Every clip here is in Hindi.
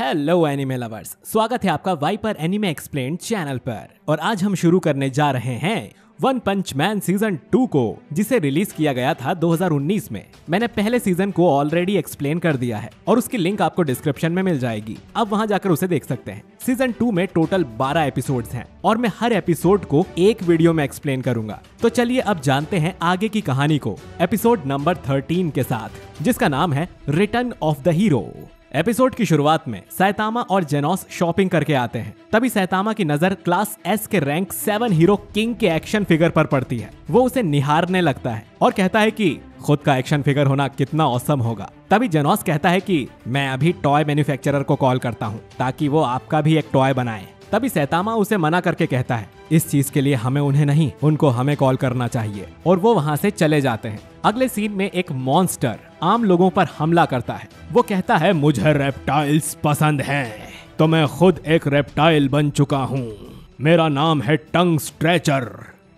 हेलो एनिमे लवर्स, स्वागत है आपका वाइपर एनिमे एक्सप्लेन्ड चैनल पर। और आज हम शुरू करने जा रहे हैं वन पंच मैन सीजन 2 को, जिसे रिलीज किया गया था 2019 में। मैंने पहले सीजन को ऑलरेडी एक्सप्लेन कर दिया है और उसकी लिंक आपको डिस्क्रिप्शन में मिल जाएगी, आप वहां जाकर उसे देख सकते हैं। सीजन 2 में टोटल 12 एपिसोड्स हैं और मैं हर एपिसोड को एक वीडियो में एक्सप्लेन करूंगा। तो चलिए अब जानते हैं आगे की कहानी को एपिसोड नंबर 13 के साथ, जिसका नाम है return of the hero. Episode की शुरुआत में सैतामा और जेनोस शॉपिंग करके आते हैं। तभी सैतामा की नजर क्लास एस के रैंक 7 हीरो किंग के एक्शन फिगर पर पड़ती है। वो उसे निहारने लगता है और कहता है कि खुद का एक्शन फिगर होना कितना औसम होगा। तभी जेनोस कहता है कि मैं अभी टॉय मैन्युफैक्चरर को कॉल करता हूँ ताकि वो आपका भी एक टॉय बनाए। तभी सैतामा उसे मना करके कहता है इस चीज के लिए हमें उन्हें नहीं, उनको हमें कॉल करना चाहिए, और वो वहाँ से चले जाते हैं। अगले सीन में एक मॉन्स्टर आम लोगों पर हमला करता है। वो कहता है मुझे रेप्टाइल्स पसंद हैं, तो मैं खुद एक रेप्टाइल बन चुका हूँ। मेरा नाम है टंग स्ट्रेचर।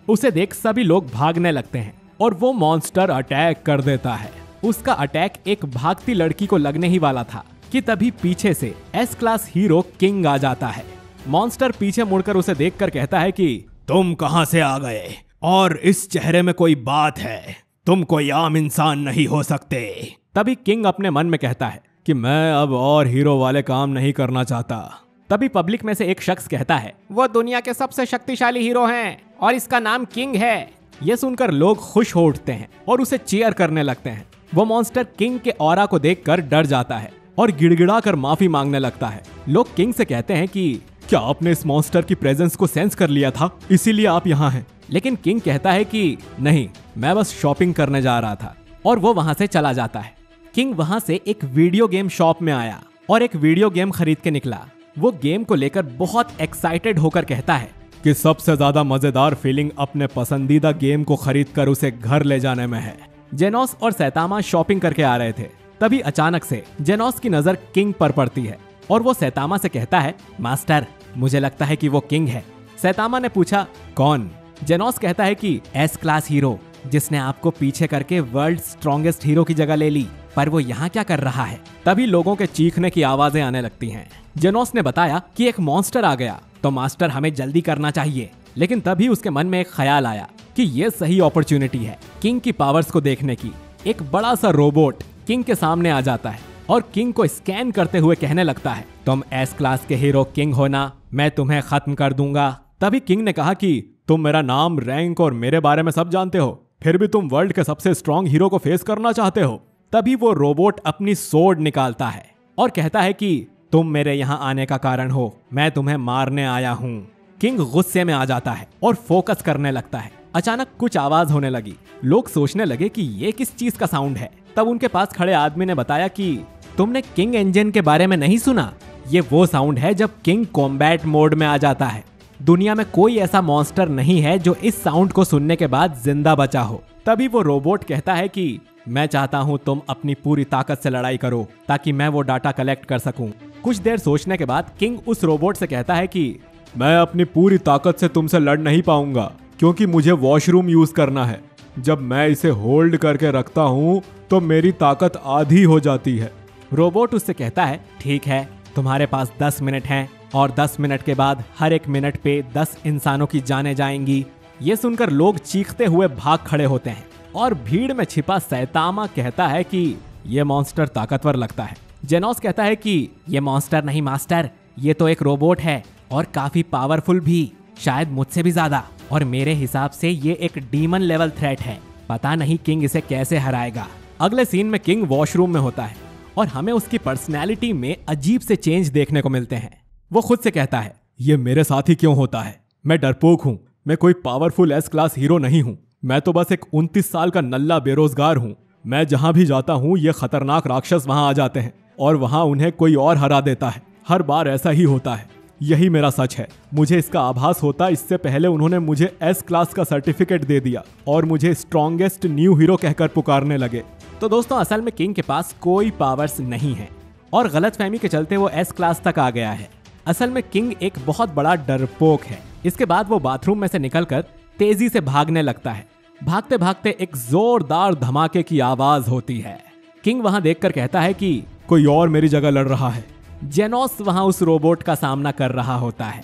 उसे देख सभी लोग भागने लगते हैं और वो मॉन्स्टर अटैक कर देता है। उसका अटैक एक भागती लड़की को लगने ही वाला था कि तभी पीछे से एस क्लास हीरो किंग आ जाता है। मॉन्स्टर पीछे मुड़कर उसे देखकर कहता है कि तुम कहां से आ गए और इस चेहरे में कोई बात है, तुम कोई आम इंसान नहीं हो सकते। तभी किंग अपने मन में कहता है कि मैं अब और हीरो वाले काम नहीं करना चाहता। तभी पब्लिक में से एक शख्स कहता है वो दुनिया के सबसे शक्तिशाली हीरो हैं और इसका नाम किंग है। ये सुनकर लोग खुश हो उठते हैं और उसे चीयर करने लगते हैं। वो मॉन्स्टर किंग के ऑरा को देखकर डर जाता है और गिड़गिड़ा कर माफी मांगने लगता है। लोग किंग से कहते हैं कि क्या आपने इस मॉन्स्टर की प्रेजेंस को सेंस कर लिया था, इसीलिए आप यहाँ हैं? लेकिन किंग कहता है कि नहीं, मैं बस शॉपिंग करने जा रहा था, और वो वहां से चला जाता है। किंग वहां से एक वीडियो गेम शॉप में आया और एक वीडियो गेम खरीद के निकला। वो गेम को लेकर बहुत एक्साइटेड होकर कहता है कि सबसे ज्यादा मजेदार फीलिंग अपने पसंदीदा गेम को खरीद कर उसे घर ले जाने में है। जेनोस और सैतामा शॉपिंग करके आ रहे थे। तभी अचानक से जेनोस की नजर किंग पर पड़ती है और वो सैतामा से कहता है मास्टर, मुझे लगता है कि वो किंग है। सैतामा ने पूछा कौन? जेनोस कहता है कि एस क्लास हीरो, जिसने आपको पीछे करके वर्ल्ड स्ट्रॉन्गेस्ट हीरो की जगह ले ली, पर वो यहाँ क्या कर रहा है? तभी लोगों के चीखने की आवाजें आने लगती हैं। जेनोस ने बताया कि एक मॉन्स्टर आ गया, तो मास्टर हमें जल्दी करना चाहिए। लेकिन तभी उसके मन में एक ख्याल आया कि ये सही अपॉर्चुनिटी है किंग की पावर्स को देखने की। एक बड़ा सा रोबोट किंग के सामने आ जाता है और किंग को स्कैन करते हुए कहने लगता है तुम एस क्लास के हीरो किंग हो ना, मैं तुम्हें खत्म कर दूंगा। तभी किंग ने कहा कि तुम मेरा नाम, रैंक और मेरे बारे में सब जानते हो, फिर भी तुम वर्ल्ड के सबसे स्ट्रॉन्ग हीरो को फेस करना चाहते हो। तभी वो रोबोट अपनी सोर्ड निकालता है और कहता है कि तुम मेरे यहाँ आने का कारण हो, मैं तुम्हें मारने आया हूँ। किंग गुस्से में आ जाता है और फोकस करने लगता है। अचानक कुछ आवाज होने लगी। लोग सोचने लगे कि ये किस चीज का साउंड है। तब उनके पास खड़े आदमी ने बताया कि तुमने किंग इंजन के बारे में नहीं सुना? ये वो साउंड है जब किंग कॉम्बैट मोड में आ जाता है। दुनिया में कोई ऐसा मॉन्स्टर नहीं है जो इस साउंड को सुनने के बाद जिंदा बचा हो। तभी वो रोबोट कहता है कि मैं चाहता हूँ तुम अपनी पूरी ताकत से लड़ाई करो ताकि मैं वो डाटा कलेक्ट कर सकूं। कुछ देर सोचने के बाद किंग उस रोबोट से कहता है कि मैं अपनी पूरी ताकत से तुमसे लड़ नहीं पाऊंगा, क्योंकि मुझे वॉशरूम यूज करना है। जब मैं इसे होल्ड करके रखता हूँ तो मेरी ताकत आधी हो जाती है। रोबोट उससे कहता है ठीक है, तुम्हारे पास 10 मिनट हैं और 10 मिनट के बाद हर एक मिनट पे 10 इंसानों की जानें जाएंगी। ये सुनकर लोग चीखते हुए भाग खड़े होते हैं और भीड़ में छिपा सैतामा कहता है कि ये मॉन्स्टर ताकतवर लगता है। जेनोस कहता है कि ये मॉन्स्टर नहीं मास्टर, ये तो एक रोबोट है और काफी पावरफुल भी, शायद मुझसे भी ज्यादा, और मेरे हिसाब से ये एक डीमन लेवल थ्रेट है। पता नहीं किंग इसे कैसे हराएगा। अगले सीन में किंग वॉशरूम में होता है और हमें उसकी पर्सनैलिटी में अजीब से चेंज देखने को मिलते हैं। वो खुद से कहता है ये मेरे साथ ही क्यों होता है? मैं डरपोक हूँ, मैं कोई पावरफुल एस क्लास हीरो नहीं हूँ। मैं तो बस एक 29 साल का नल्ला बेरोजगार हूँ। मैं जहाँ भी जाता हूँ ये खतरनाक राक्षस वहाँ आ जाते हैं और वहाँ उन्हें कोई और हरा देता है। हर बार ऐसा ही होता है, यही मेरा सच है। मुझे इसका आभास होता इससे पहले उन्होंने मुझे एस क्लास का सर्टिफिकेट दे दिया और मुझे स्ट्रॉन्गेस्ट न्यू हीरो कहकर पुकारने लगे। तो दोस्तों, असल में किंग के पास कोई पावर्स नहीं है और गलतफहमी के चलते वो एस क्लास तक आ गया है। असल में किंग एक बहुत बड़ा डरपोक है। इसके बाद वो बाथरूम में से निकलकर तेजी से भागने लगता है। भागते भागते एक जोरदार धमाके की आवाज होती है। किंग वहां देखकर कहता है कि कोई और मेरी जगह लड़ रहा है। जेनोस वहां उस रोबोट का सामना कर रहा होता है।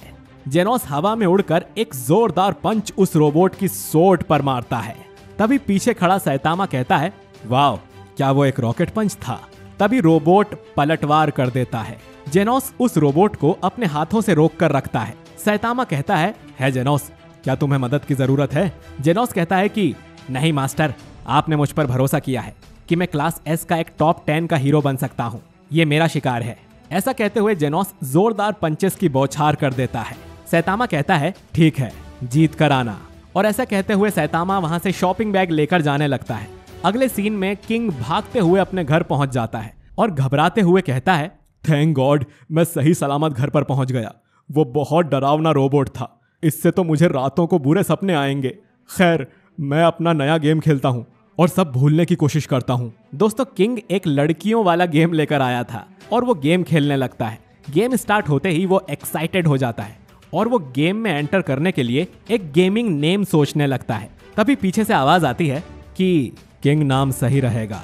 जेनोस हवा में उड़कर एक जोरदार पंच उस रोबोट की सोट पर मारता है। तभी पीछे खड़ा सैतामा कहता है, वाह, क्या वो एक रॉकेट पंच था। तभी रोबोट पलटवार कर देता है। जेनोस उस रोबोट को अपने हाथों से रोक कर रखता है। सैतामा कहता है जेनोस, क्या तुम्हें मदद की जरूरत है? जेनोस कहता है कि नहीं मास्टर, आपने मुझ पर भरोसा किया है कि मैं क्लास एस का एक टॉप 10 का हीरो बन सकता हूँ। ये मेरा शिकार है। ऐसा कहते हुए जेनोस जोरदार पंचेस की बौछार कर देता है। सैतामा कहता है, ठीक है, जीत कर आना। और ऐसा कहते हुए सैतामा वहां से शॉपिंग बैग लेकर जाने लगता है। अगले सीन में किंग भागते हुए अपने घर पहुंच जाता है और घबराते हुए कहता है, थैंक गॉड, मैं सही सलामत घर पर पहुंच गया। वो बहुत डरावना रोबोट था, इससे तो मुझे रातों को बुरे सपने आएंगे। खैर, मैं अपना नया गेम खेलता हूँ और सब भूलने की कोशिश करता हूँ। दोस्तों, किंग एक लड़कियों वाला गेम लेकर आया था और वो गेम खेलने लगता है। गेम स्टार्ट होते ही वो एक्साइटेड हो जाता है और वो गेम में एंटर करने के लिए एक गेमिंग नेम सोचने लगता है। तभी पीछे से आवाज आती है कि किंग नाम सही रहेगा।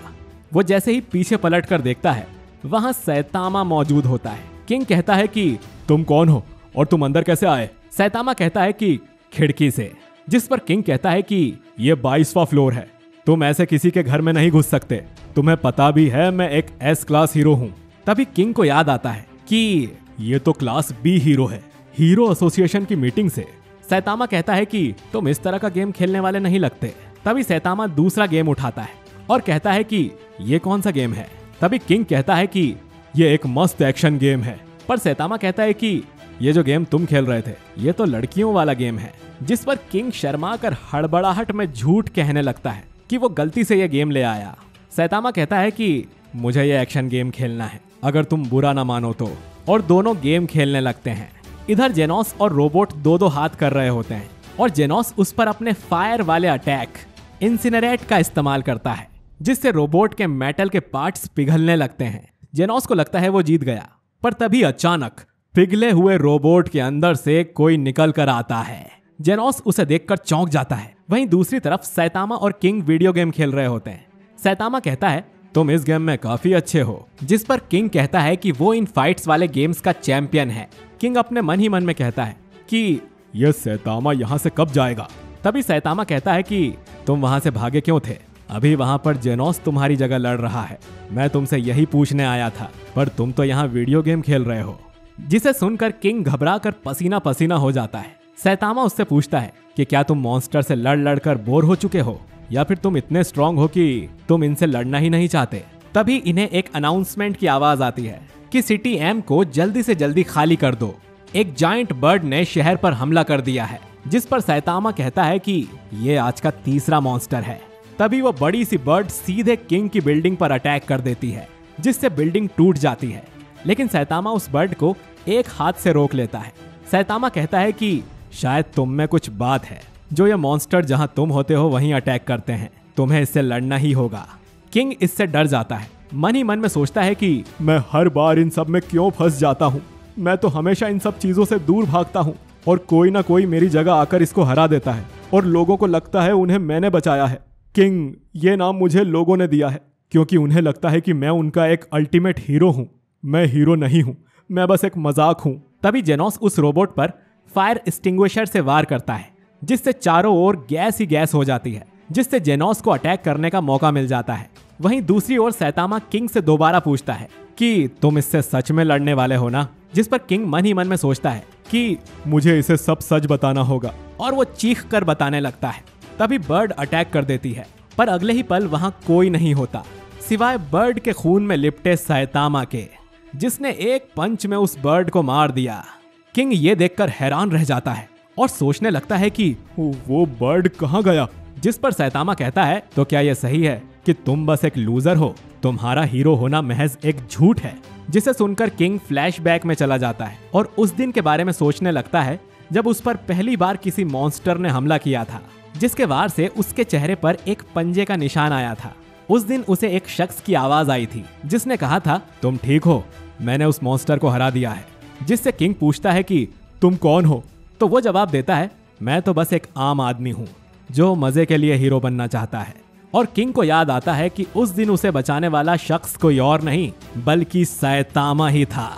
वो जैसे ही पीछे पलट कर देखता है, वहां सैतामा मौजूद होता है। किंग कहता है कि तुम कौन हो और तुम अंदर कैसे आए? सैतामा कहता है कि खिड़की से। जिस पर किंग कहता है कि ये 22वां फ्लोर है, तुम ऐसे किसी के घर में नहीं घुस सकते। तुम्हें पता भी है मैं एक एस क्लास हीरो हूँ। तभी किंग को याद आता है कि ये तो क्लास बी हीरो है, हीरो एसोसिएशन की मीटिंग से। सैतामा कहता है कि तुम इस तरह का गेम खेलने वाले नहीं लगते। तभी सैतामा दूसरा गेम उठाता है और कहता है कि ये कौन सा गेम है? तभी किंग कहता है कि ये एक मस्त एक्शन गेम है। पर सैतामा कहता है कि ये जो गेम तुम खेल रहे थे, ये तो लड़कियों वाला गेम है। जिस पर किंग शर्मा कर हड़बड़ाहट में झूठ कहने लगता है कि वो गलती से ये गेम ले आया। सैतामा कहता है कि मुझे ये एक्शन गेम खेलना है, अगर तुम बुरा ना मानो तो। और दोनों गेम खेलने लगते हैं। इधर जेनोस और रोबोट दो हाथ कर रहे होते हैं और जेनोस उस पर अपने फायर वाले अटैक इंसिनरेट का इस्तेमाल करता है, जिससे रोबोट के मेटल के पार्ट्स पिघलने लगते हैं। जेनोस को लगता है वो जीत गया, पर तभी अचानक पिघले हुए रोबोट के अंदर से कोई निकल कर आता है। जेनोस उसे देखकर चौंक जाता है। वहीं दूसरी तरफ सैतामा और किंग वीडियो गेम खेल रहे होते हैं। सैतामा कहता है, तुम इस गेम में काफी अच्छे हो। जिस पर किंग कहता है कि वो इन फाइट्स वाले गेम्स का चैंपियन है। किंग अपने मन ही मन में कहता है कि यह सैतामा यहाँ से कब जाएगा। तभी सैतामा कहता है कि तुम वहां से भागे क्यों थे? अभी वहां पर जेनोस तुम्हारी जगह लड़ रहा है। मैं तुमसे यही पूछने आया था, पर तुम तो यहाँ वीडियो गेम खेल रहे हो। जिसे सुनकर किंग घबरा कर पसीना पसीना हो जाता है। सैतामा उससे पूछता है कि क्या तुम मॉन्स्टर से लड़ लड़ कर बोर हो चुके हो, या फिर तुम इतने स्ट्रांग हो कि तुम इनसे लड़ना ही नहीं चाहते। तभी इन्हें एक अनाउंसमेंट की आवाज आती है कि सिटी एम को जल्दी से जल्दी खाली कर दो। एक जायंट बर्ड ने शहर पर हमला कर दिया है। जिस पर सैतामा कहता है कि ये आज का तीसरा मॉन्स्टर है। तभी वो बड़ी सी बर्ड सीधे किंग की बिल्डिंग पर अटैक कर देती है, जिससे बिल्डिंग टूट जाती है। लेकिन सैतामा उस बर्ड को एक हाथ से रोक लेता है। सैतामा कहता है कि शायद तुम में कुछ बात है, जो ये मॉन्स्टर जहां तुम होते हो वहीं अटैक करते हैं। तुम्हें इससे लड़ना ही होगा। किंग इससे डर जाता है। मन ही मन में सोचता है कि मैं हर बार इन सब में क्यों फंस जाता हूँ। मैं तो हमेशा इन सब चीजों से दूर भागता हूँ और कोई ना कोई मेरी जगह आकर इसको हरा देता है और लोगों को लगता है उन्हें मैंने बचाया है। किंग, ये नाम मुझे लोगों ने दिया है क्योंकि उन्हें लगता है कि मैं उनका एक अल्टीमेट हीरो हूँ। मैं हीरो नहीं हूँ, मैं बस एक मजाक हूँ। तभी जेनोस उस रोबोट पर फायर एक्सटिंग्विशर से वार करता है, जिससे चारों ओर गैस ही गैस हो जाती है, जिससे जेनोस को अटैक करने का मौका मिल जाता है। वहीं दूसरी ओर सैतामा किंग से दोबारा पूछता है कि तुम इससे सच में लड़ने वाले हो ना। जिस पर किंग मन ही मन में सोचता है कि मुझे इसे सब सच बताना होगा, और वो चीख कर बताने लगता है। तभी बर्ड अटैक कर देती है, पर अगले ही पल वहां कोई नहीं होता सिवाय बर्ड के खून में लिपटे सैतामा के, जिसने एक पंच में उस बर्ड को मार दिया। किंग ये देखकर हैरान रह जाता है और सोचने लगता है कि वो बर्ड कहाँ गया। जिस पर सैतामा कहता है, तो क्या यह सही है कि तुम बस एक लूजर हो? तुम्हारा हीरो होना महज एक झूठ है। जिसे सुनकर किंग फ्लैशबैक में चला जाता है और उस दिन के बारे में सोचने लगता है जब उस पर पहली बार किसी मॉन्स्टर ने हमला किया था, जिसके वार से उसके चेहरे पर एक पंजे का निशान आया था। उस दिन उसे एक शख्स की आवाज आई थी जिसने कहा था, तुम ठीक हो, मैंने उस मॉन्स्टर को हरा दिया है। जिससे किंग पूछता है कि तुम कौन हो? तो वो जवाब देता है, मैं तो बस एक आम आदमी हूँ जो मजे के लिए हीरो बनना चाहता है। और किंग को याद आता है कि उस दिन उसे बचाने वाला शख्स कोई और नहीं बल्कि सैतामा ही था।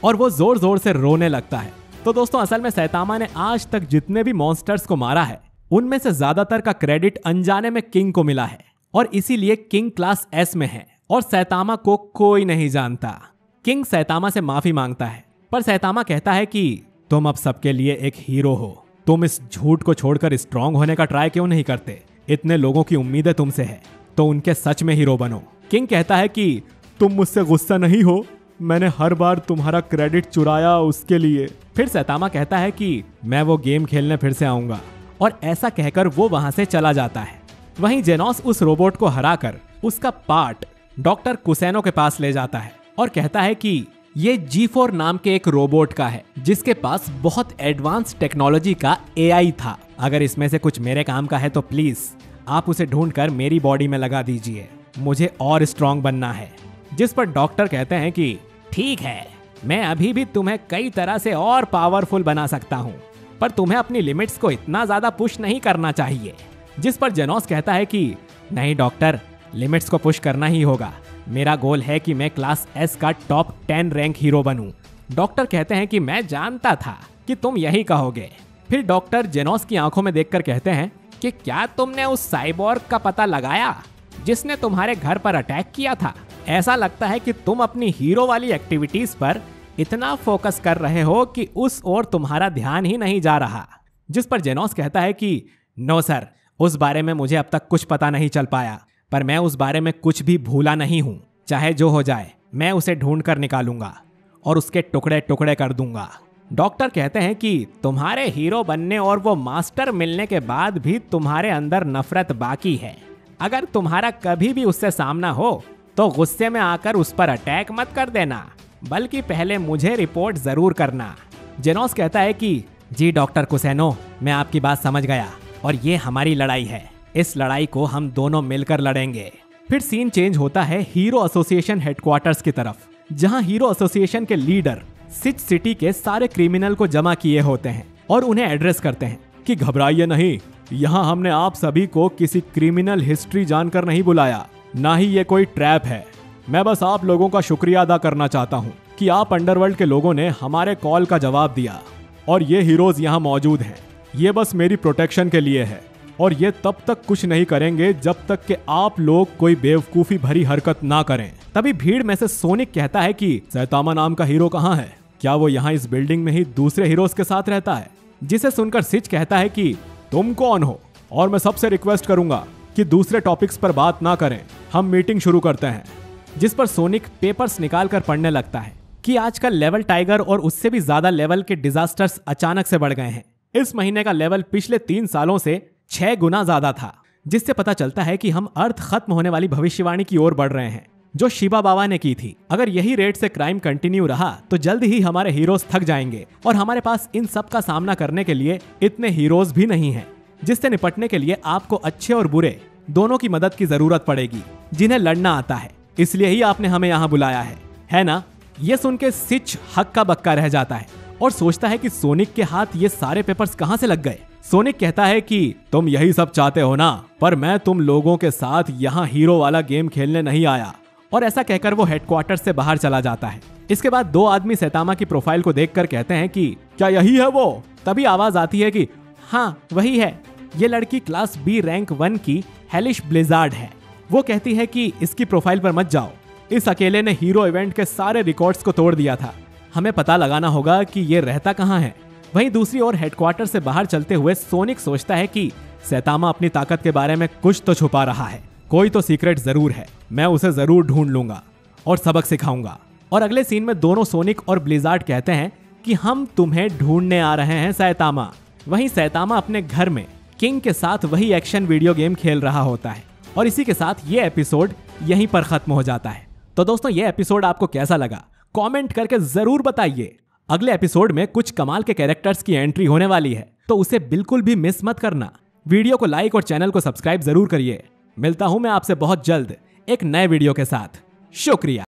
और वो जोर जोर से रोने लगता है। तो दोस्तों असल में सैतामा ने आज तक जितने भी मॉन्स्टर्स को मारा है उनमें से ज्यादातर का क्रेडिट अनजाने में किंग को मिला है और इसीलिए किंग क्लास एस में है और सैतामा को कोई नहीं जानता। किंग सैतामा से माफी मांगता है पर सैतामा कहता है कि तुम अब सबके लिए एक हीरो हो, तुम इस झूठ को छोड़कर स्ट्रांग होने का ट्राई क्यों नहीं करते? इतने लोगों की उम्मीदें तुमसे है तो उनके सच में हीरो बनो। किंग कहता है कि तुम मुझसे गुस्सा नहीं हो, मैंने हर बार तुम्हारा क्रेडिट चुराया उसके लिए। फिर सैतामा कहता है कि मैं वो गेम खेलने फिर से आऊंगा और ऐसा कहकर वो वहां से चला जाता है। वहीं जेनोस उस रोबोट को हराकर उसका पार्ट डॉक्टर कुसैनो के पास ले जाता है और कहता है कि ये G4 नाम के एक रोबोट का है जिसके पास बहुत एडवांस टेक्नोलॉजी का AI था। अगर इसमें से कुछ मेरे काम का है तो प्लीज आप उसे ढूंढकर मेरी बॉडी में लगा दीजिए, मुझे और स्ट्रांग बनना है। जिस पर डॉक्टर कहते हैं कि ठीक है, मैं अभी भी तुम्हें कई तरह से और पावरफुल बना सकता हूँ पर तुम्हें अपनी लिमिट्स को इतना ज्यादा पुश नहीं करना चाहिए। जिस पर जेनोस कहता है कि नहीं डॉक्टर, लिमिट्स को पुश करना ही होगा, मेरा गोल है कि मैं क्लास एस का टॉप 10 रैंक हीरो बनूं। डॉक्टर कहते हैं कि मैं जानता था कि तुम यही कहोगे। फिर डॉक्टर जेनोस की आंखों में देखकर कहते हैं कि क्या तुमने उस साइबोर्ग का पता लगाया जिसने तुम्हारे घर पर अटैक किया था? ऐसा लगता है कि तुम अपनी हीरो वाली एक्टिविटीज पर इतना फोकस कर रहे हो कि उस ओर तुम्हारा ध्यान ही नहीं जा रहा। जिस पर जेनोस कहता है कि नो सर, उस बारे में मुझे अब तक कुछ पता नहीं चल पाया पर मैं उस बारे में कुछ भी भूला नहीं हूँ। चाहे जो हो जाए मैं उसे ढूंढ कर निकालूंगा और उसके टुकड़े टुकड़े कर दूंगा। डॉक्टर कहते हैं कि तुम्हारे हीरो बनने और वो मास्टर मिलने के बाद भी तुम्हारे अंदर नफरत बाकी है। अगर तुम्हारा कभी भी उससे सामना हो तो गुस्से में आकर उस पर अटैक मत कर देना, बल्कि पहले मुझे रिपोर्ट जरूर करना। जेनोस कहता है कि जी डॉक्टर कुसैनो, मैं आपकी बात समझ गया और ये हमारी लड़ाई है, इस लड़ाई को हम दोनों मिलकर लड़ेंगे। फिर सीन चेंज होता है हीरो एसोसिएशन हेडक्वार्टर्स की तरफ, जहां हीरो एसोसिएशन के लीडर सिच सिटी के सारे क्रिमिनल को जमा किए होते हैं और उन्हें एड्रेस करते हैं कि घबराइए नहीं, यहाँ हमने आप सभी को किसी क्रिमिनल हिस्ट्री जानकर नहीं बुलाया, ना ही ये कोई ट्रैप है। मैं बस आप लोगों का शुक्रिया अदा करना चाहता हूँ कि आप अंडरवर्ल्ड के लोगों ने हमारे कॉल का जवाब दिया और ये हीरोज यहाँ मौजूद हैं। ये बस मेरी प्रोटेक्शन के लिए है और ये तब तक कुछ नहीं करेंगे जब तक कि आप लोग कोई बेवकूफी भरी हरकत ना करें। तभी भीड़ में से सोनिक कहता है कि सैतामा नाम का हीरो कहाँ है? क्या वो यहाँ इस बिल्डिंग में ही दूसरे हीरोज के साथ रहता है? जिसे सुनकर सिच कहता है कि तुम कौन हो और मैं सबसे रिक्वेस्ट करूंगा कि दूसरे टॉपिक्स पर बात ना करें, हम मीटिंग शुरू करते हैं। जिस पर सोनिक पेपर्स निकाल कर पढ़ने लगता है कि आजकल लेवल टाइगर और उससे भी ज्यादा लेवल के डिजास्टर्स अचानक से बढ़ गए हैं। इस महीने का लेवल पिछले 3 सालों से 6 गुना ज्यादा था, जिससे पता चलता है कि हम अर्थ खत्म होने वाली भविष्यवाणी की ओर बढ़ रहे हैं जो शिबा बाबा ने की थी। अगर यही रेट से क्राइम कंटिन्यू रहा तो जल्द ही हमारे हीरोज थक जाएंगे और हमारे पास इन सब का सामना करने के लिए इतने हीरोज भी नहीं हैं, जिससे निपटने के लिए आपको अच्छे और बुरे दोनों की मदद की जरूरत पड़ेगी जिन्हें लड़ना आता है। इसलिए ही आपने हमें यहाँ बुलाया है ना? ये सुन के सिच हक्का बक्का रह जाता है और सोचता है कि सोनिक के हाथ ये सारे पेपर्स कहाँ से लग गए। सोनिक कहता है कि तुम यही सब चाहते हो ना, पर मैं तुम लोगों के साथ यहाँ हीरो वाला गेम खेलने नहीं आया। और ऐसा कहकर वो हेडक्वार्टर से बाहर चला जाता है। इसके बाद 2 आदमी सैतामा की प्रोफाइल को देखकर कहते हैं कि क्या यही है वो? तभी आवाज आती है कि हाँ वही है, ये लड़की क्लास बी रैंक 1 की हेलिश ब्लिजार्ड है। वो कहती है कि इसकी प्रोफाइल पर मत जाओ, इस अकेले ने हीरो इवेंट के सारे रिकॉर्ड्स को तोड़ दिया था, हमें पता लगाना होगा कि ये रहता कहाँ है। वहीं दूसरी ओर हेडक्वार्टर से बाहर चलते हुए सोनिक सोचता है कि सैतामा अपनी ताकत के बारे में कुछ तो छुपा रहा है, कोई तो सीक्रेट जरूर है, मैं उसे जरूर ढूंढ लूंगा और सबक सिखाऊंगा। और अगले सीन में दोनों सोनिक और ब्लिजार्ड कहते हैं कि हम तुम्हें ढूंढने आ रहे हैं सैतामा। वहीं सैतामा अपने घर में किंग के साथ वही एक्शन वीडियो गेम खेल रहा होता है। और इसी के साथ ये एपिसोड यहीं पर खत्म हो जाता है। तो दोस्तों ये एपिसोड आपको कैसा लगा कमेंट करके जरूर बताइए। अगले एपिसोड में कुछ कमाल के कैरेक्टर्स की एंट्री होने वाली है, तो उसे बिल्कुल भी मिस मत करना। वीडियो को लाइक और चैनल को सब्सक्राइब जरूर करिए। मिलता हूं मैं आपसे बहुत जल्द एक नए वीडियो के साथ। शुक्रिया।